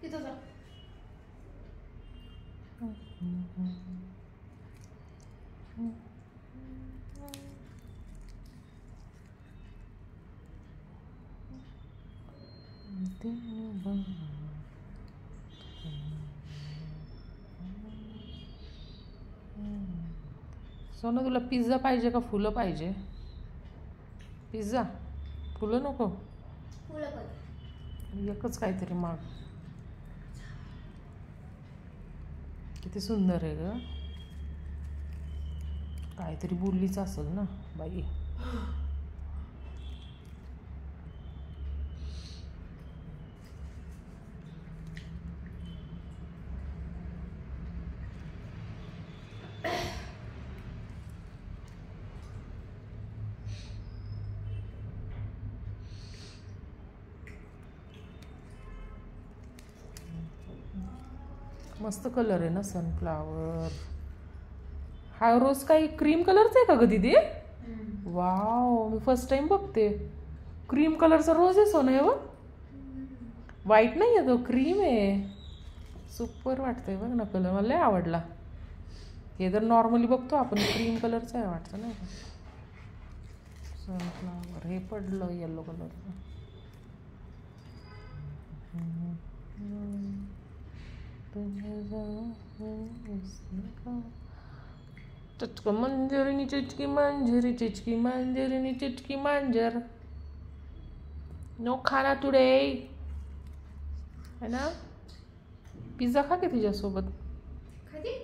तिथं जा. सोनं तुला पिझ्झा पाहिजे का फुलं पाहिजे? पिझ्झा, फुलं नको. फुलं पाहिजे. एकच काहीतरी माग. किती सुंदर आहे ग. काहीतरी बोललीच असेल ना बाई. मस्त कलर आहे ना सनफ्लावर. हा रोज काही क्रीम कलरचा आहे का ग दीदी? वाव, मी फर्स्ट टाइम बघते. क्रीम कलरचा रोज आहे सोनं. आहे व्हाईट नाही आहे तो, क्रीम आहे. सुपर वाटतंय बघ ना कलर, मला लय आवडला. हे तर नॉर्मली बघतो आपण, क्रीम कलरचा आहे वाटतं नाही का सनफ्लावर. हे पडलं येलो कलरचं. चटक मंजरीनी चिचकी मंजरी, चिचकी मंजरीनी चिचकी मंजर. नो खाना टुडे है ना. पिझ्झा खा के तिच्यासोबत. खाती.